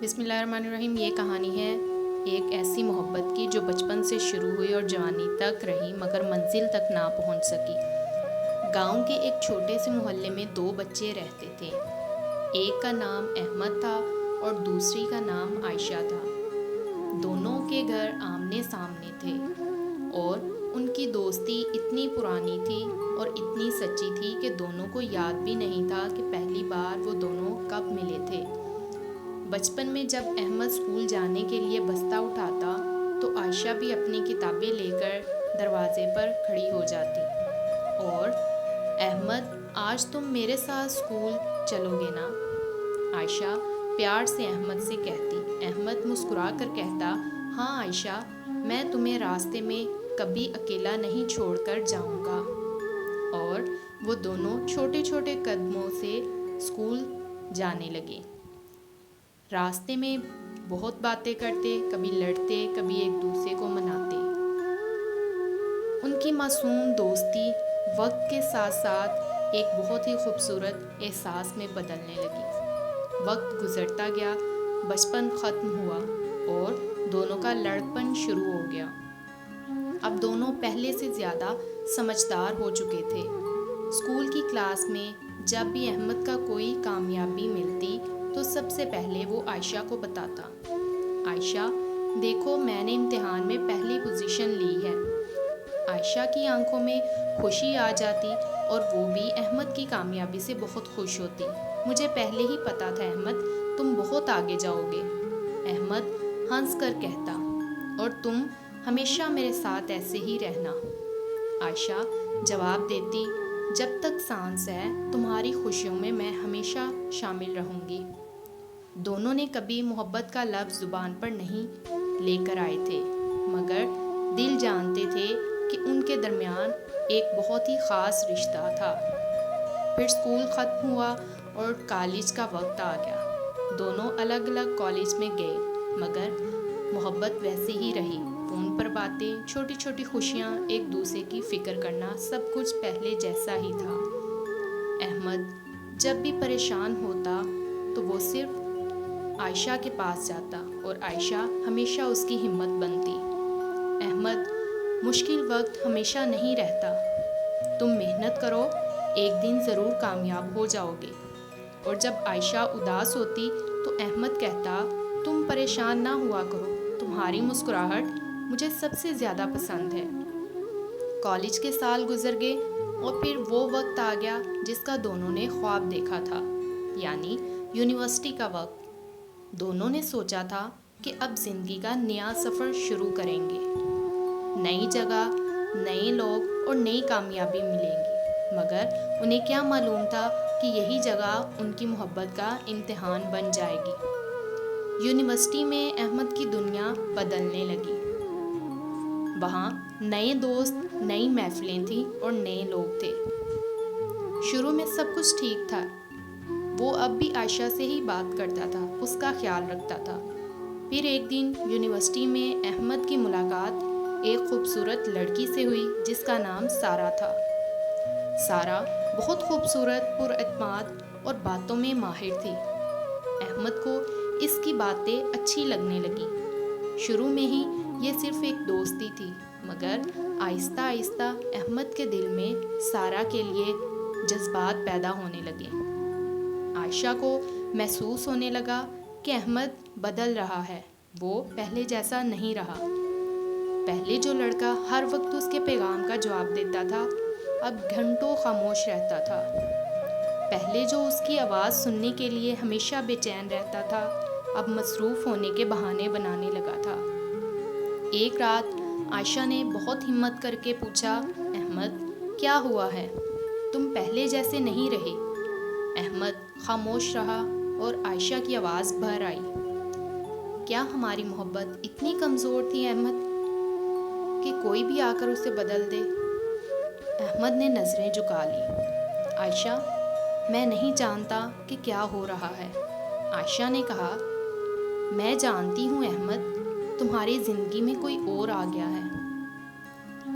بسم اللہ الرحمن الرحیم۔ یہ کہانی ہے ایک ایسی محبت کی جو بچپن سے شروع ہوئی اور جوانی تک رہی مگر منزل تک نہ پہنچ سکی۔ گاؤں کے ایک چھوٹے سے محلے میں دو بچے رہتے تھے۔ ایک کا نام احمد تھا اور دوسری کا نام عائشہ تھا۔ دونوں کے گھر آمنے سامنے تھے اور ان کی دوستی اتنی پرانی تھی اور اتنی سچی تھی کہ دونوں کو یاد بھی نہیں تھا کہ پہلی بار وہ دونوں کب ملے تھے۔ بچپن میں جب احمد اسکول جانے کے لیے بستہ اٹھاتا تو عائشہ بھی اپنی کتابیں لے کر دروازے پر کھڑی ہو جاتی اور احمد آج تم میرے ساتھ اسکول چلو گے نا؟ عائشہ پیار سے احمد سے کہتی۔ احمد مسکرا کر کہتا، ہاں عائشہ، میں تمہیں راستے میں کبھی اکیلا نہیں چھوڑ کر جاؤں گا۔ اور وہ دونوں چھوٹے چھوٹے قدموں سے اسکول جانے لگے۔ راستے میں بہت باتیں کرتے، کبھی لڑتے، کبھی ایک دوسرے کو مناتے۔ ان کی معصوم دوستی وقت کے ساتھ ساتھ ایک بہت ہی خوبصورت احساس میں بدلنے لگی۔ وقت گزرتا گیا، بچپن ختم ہوا اور دونوں کا لڑکپن شروع ہو گیا۔ اب دونوں پہلے سے زیادہ سمجھدار ہو چکے تھے۔ اسکول کی کلاس میں جب بھی احمد کا کوئی کامیابی ملتی تو سب سے پہلے وہ عائشہ کو بتاتا، عائشہ دیکھو میں نے امتحان میں پہلی پوزیشن لی ہے۔ عائشہ کی آنکھوں میں خوشی آ جاتی اور وہ بھی احمد کی کامیابی سے بہت خوش ہوتی۔ مجھے پہلے ہی پتا تھا احمد تم بہت آگے جاؤ گے، احمد ہنس کر کہتا، اور تم ہمیشہ میرے ساتھ ایسے ہی رہنا۔ عائشہ جواب دیتی، جب تک سانس ہے تمہاری خوشیوں میں میں ہمیشہ شامل رہوں گی۔ دونوں نے کبھی محبت کا لفظ زبان پر نہیں لے کر آئے تھے مگر دل جانتے تھے کہ ان کے درمیان ایک بہت ہی خاص رشتہ تھا۔ پھر اسکول ختم ہوا اور کالج کا وقت آ گیا۔ دونوں الگ الگ کالج میں گئے مگر محبت ویسے ہی رہی۔ فون پر باتیں، چھوٹی چھوٹی خوشیاں، ایک دوسرے کی فکر کرنا، سب کچھ پہلے جیسا ہی تھا۔ احمد جب بھی پریشان ہوتا تو وہ صرف عائشہ کے پاس جاتا اور عائشہ ہمیشہ اس کی ہمت بنتی۔ احمد مشکل وقت ہمیشہ نہیں رہتا، تم محنت کرو، ایک دن ضرور کامیاب ہو جاؤ گے۔ اور جب عائشہ اداس ہوتی تو احمد کہتا، تم پریشان نہ ہوا کرو، تمہاری مسکراہٹ مجھے سب سے زیادہ پسند ہے۔ کالج کے سال گزر گئے اور پھر وہ وقت آ گیا جس کا دونوں نے خواب دیکھا تھا، یعنی یونیورسٹی کا وقت۔ دونوں نے سوچا تھا کہ اب زندگی کا نیا سفر شروع کریں گے، نئی جگہ، نئے لوگ اور نئی کامیابی ملیں گی، مگر انہیں کیا معلوم تھا کہ یہی جگہ ان کی محبت کا امتحان بن جائے گی۔ یونیورسٹی میں احمد کی دنیا بدلنے لگی۔ وہاں نئے دوست، نئی محفلیں تھیں اور نئے لوگ تھے۔ شروع میں سب کچھ ٹھیک تھا، وہ اب بھی عائشہ سے ہی بات کرتا تھا، اس کا خیال رکھتا تھا۔ پھر ایک دن یونیورسٹی میں احمد کی ملاقات ایک خوبصورت لڑکی سے ہوئی جس کا نام سارہ تھا۔ سارہ بہت خوبصورت، پر اعتماد اور باتوں میں ماہر تھی۔ احمد کو اس کی باتیں اچھی لگنے لگیں۔ شروع میں ہی یہ صرف ایک دوستی تھی مگر آہستہ آہستہ احمد کے دل میں سارہ کے لیے جذبات پیدا ہونے لگے۔ عائشہ کو محسوس ہونے لگا کہ احمد بدل رہا ہے، وہ پہلے جیسا نہیں رہا۔ پہلے جو لڑکا ہر وقت اس کے پیغام کا جواب دیتا تھا اب گھنٹوں خاموش رہتا تھا۔ پہلے جو اس کی آواز سننے کے لیے ہمیشہ بے چین رہتا تھا اب مصروف ہونے کے بہانے بنانے لگا تھا۔ ایک رات عائشہ نے بہت ہمت کر کے پوچھا، احمد کیا ہوا ہے؟ تم پہلے جیسے نہیں رہے۔ احمد خاموش رہا اور عائشہ کی آواز بھر آئی، کیا ہماری محبت اتنی کمزور تھی احمد کہ کوئی بھی آ کر اسے بدل دے؟ احمد نے نظریں جھکا لی۔ عائشہ میں نہیں جانتا کہ کیا ہو رہا ہے۔ عائشہ نے کہا، میں جانتی ہوں احمد، تمہاری زندگی میں کوئی اور آ گیا ہے۔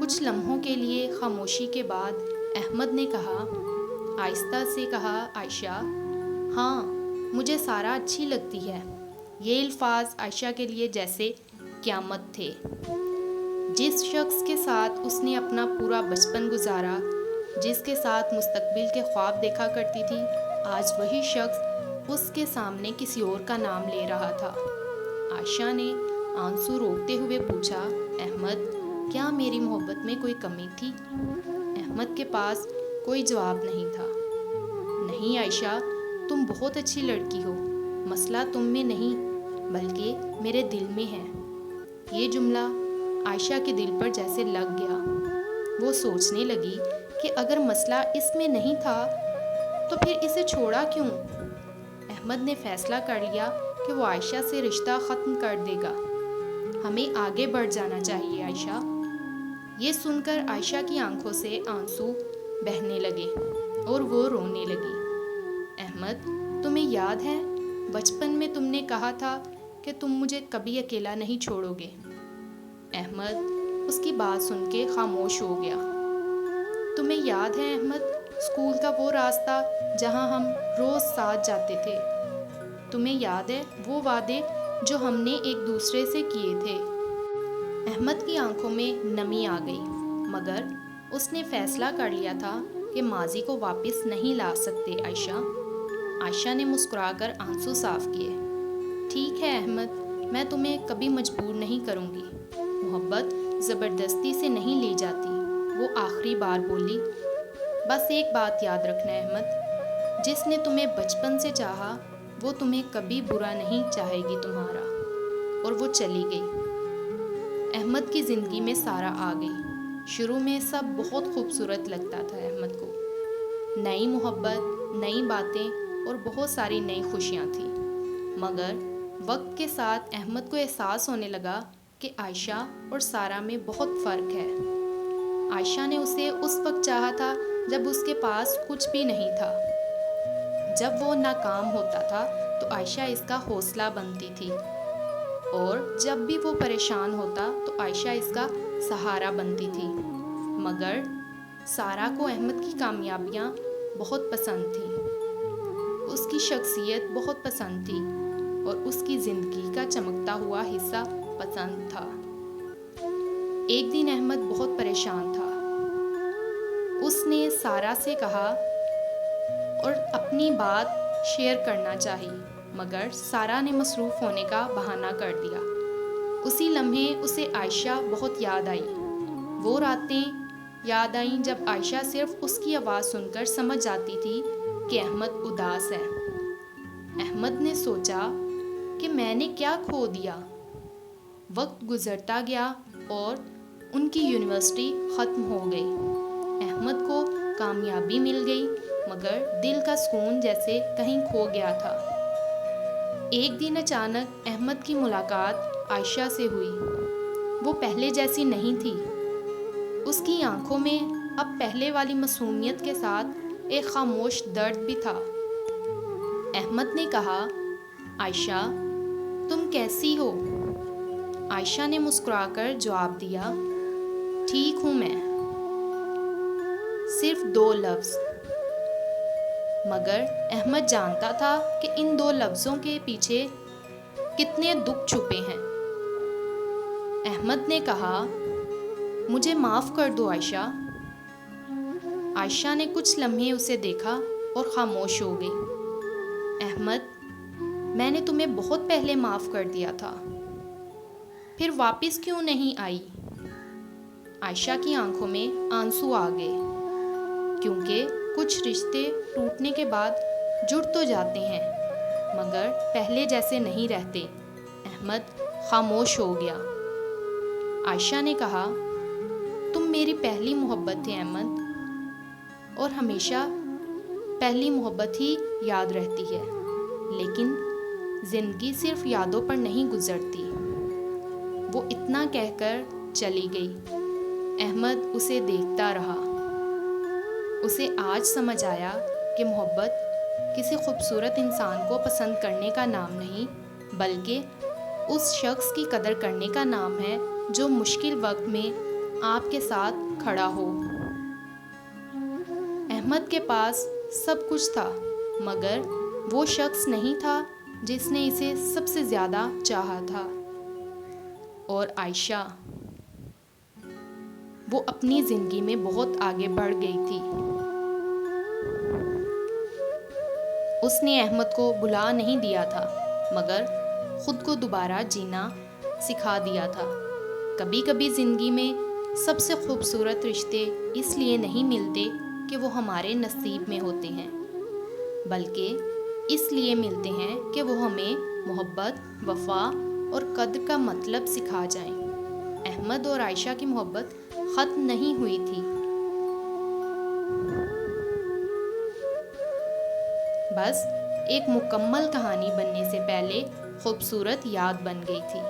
کچھ لمحوں کے لیے خاموشی کے بعد احمد نے کہا، آہستہ سے کہا، عائشہ ہاں مجھے سارہ اچھی لگتی ہے، یہ الفاظ عائشہ کے لیے جیسے قیامت تھے۔ جس شخص کے ساتھ اس نے اپنا پورا بچپن گزارا، جس کے ساتھ مستقبل کے خواب دیکھا کرتی تھی، آج وہی شخص اس کے سامنے کسی اور کا نام لے رہا تھا۔ عائشہ نے آنسو روکتے ہوئے پوچھا، احمد، کیا میری محبت میں کوئی کمی تھی؟ احمد کے پاس کوئی جواب نہیں تھا۔ نہیں عائشہ، تم بہت اچھی لڑکی ہو، مسئلہ تم میں نہیں بلکہ میرے دل میں ہے۔ یہ جملہ عائشہ کے دل پر جیسے لگ گیا۔ وہ سوچنے لگی کہ اگر مسئلہ اس میں نہیں تھا تو پھر اسے چھوڑا کیوں؟ احمد نے فیصلہ کر لیا کہ وہ عائشہ سے رشتہ ختم کر دے گا۔ ہمیں آگے بڑھ جانا چاہیے عائشہ۔ یہ سن کر عائشہ کی آنکھوں سے آنسو بہنے لگے اور وہ رونے لگی۔ احمد، تمہیں یاد ہے بچپن میں تم نے کہا تھا کہ تم مجھے کبھی اکیلا نہیں چھوڑو گے؟ احمد اس کی بات سن کے خاموش ہو گیا۔ تمہیں یاد ہے احمد، اسکول کا وہ راستہ جہاں ہم روز ساتھ جاتے تھے؟ تمہیں یاد ہے وہ وعدے جو ہم نے ایک دوسرے سے کیے تھے؟ احمد کی آنکھوں میں نمی آ گئی، مگر اس نے فیصلہ کر لیا تھا کہ ماضی کو واپس نہیں لا سکتے عائشہ۔ عائشہ نے مسکرا کر آنسو صاف کیے۔ ٹھیک ہے احمد، میں تمہیں کبھی مجبور نہیں کروں گی۔ محبت زبردستی سے نہیں لی جاتی، وہ آخری بار بولی۔ بس ایک بات یاد رکھنا احمد، جس نے تمہیں بچپن سے چاہا وہ تمہیں کبھی برا نہیں چاہے گی تمہارا۔ اور وہ چلی گئی۔ احمد کی زندگی میں سارہ آ گئی۔ شروع میں سب بہت خوبصورت لگتا تھا احمد کو، نئی محبت، نئی باتیں اور بہت ساری نئی خوشیاں تھیں، مگر وقت کے ساتھ احمد کو احساس ہونے لگا کہ عائشہ اور سارہ میں بہت فرق ہے۔ عائشہ نے اسے اس وقت چاہا تھا جب اس کے پاس کچھ بھی نہیں تھا۔ جب وہ ناکام ہوتا تھا تو عائشہ اس کا حوصلہ بنتی تھی، اور جب بھی وہ پریشان ہوتا تو عائشہ اس کا سہارا بنتی تھی۔ مگر سارہ کو احمد کی کامیابیاں بہت پسند تھیں، اس کی شخصیت بہت پسند تھی اور اس کی زندگی کا چمکتا ہوا حصہ پسند تھا۔ ایک دن احمد بہت پریشان تھا۔ اس نے سارہ سے کہا اور اپنی بات شیئر کرنا چاہی، مگر سارہ نے مصروف ہونے کا بہانہ کر دیا۔ اسی لمحے اسے عائشہ بہت یاد آئی۔ وہ راتیں یاد آئیں جب عائشہ صرف اس کی آواز سن کر سمجھ جاتی تھی کہ احمد اداس ہے۔ احمد نے سوچا کہ میں نے کیا کھو دیا۔ وقت گزرتا گیا اور ان کی یونیورسٹی ختم ہو گئی۔ احمد کو کامیابی مل گئی، مگر دل کا سکون جیسے کہیں کھو گیا تھا۔ ایک دن اچانک احمد کی ملاقات عائشہ سے ہوئی۔ وہ پہلے جیسی نہیں تھی۔ اس کی آنکھوں میں اب پہلے والی معصومیت کے ساتھ ایک خاموش درد بھی تھا۔ احمد نے کہا، عائشہ، تم کیسی ہو؟ عائشہ نے مسکرا کر جواب دیا، ٹھیک ہوں میں۔ صرف 2 لفظ، مگر احمد جانتا تھا کہ ان 2 لفظوں کے پیچھے کتنے دکھ چھپے ہیں۔ احمد نے کہا، مجھے معاف کر دو عائشہ۔ عائشہ نے کچھ لمحے اسے دیکھا اور خاموش ہو گئی۔ احمد، میں نے تمہیں بہت پہلے معاف کر دیا تھا، پھر واپس کیوں نہیں آئی؟ عائشہ کی آنکھوں میں آنسو آ گئے، کیونکہ کچھ رشتے ٹوٹنے کے بعد جڑ تو جاتے ہیں، مگر پہلے جیسے نہیں رہتے۔ احمد خاموش ہو گیا۔ عائشہ نے کہا، تم میری پہلی محبت تھے احمد، اور ہمیشہ پہلی محبت ہی یاد رہتی ہے، لیکن زندگی صرف یادوں پر نہیں گزرتی۔ وہ اتنا کہہ کر چلی گئی۔ احمد اسے دیکھتا رہا۔ اسے آج سمجھ آیا کہ محبت کسی خوبصورت انسان کو پسند کرنے کا نام نہیں، بلکہ اس شخص کی قدر کرنے کا نام ہے جو مشکل وقت میں آپ کے ساتھ کھڑا ہو۔ احمد کے پاس سب کچھ تھا، مگر وہ شخص نہیں تھا جس نے اسے سب سے زیادہ چاہا تھا، اور عائشہ، وہ اپنی زندگی میں بہت آگے بڑھ گئی تھی۔ اس نے احمد کو بھلا نہیں دیا تھا، مگر خود کو دوبارہ جینا سکھا دیا تھا۔ کبھی کبھی زندگی میں سب سے خوبصورت رشتے اس لیے نہیں ملتے کہ وہ ہمارے نصیب میں ہوتے ہیں، بلکہ اس لیے ملتے ہیں کہ وہ ہمیں محبت، وفا اور قدر کا مطلب سکھا جائیں۔ احمد اور عائشہ کی محبت ختم نہیں ہوئی تھی، بس ایک مکمل کہانی بننے سے پہلے خوبصورت یاد بن گئی تھی۔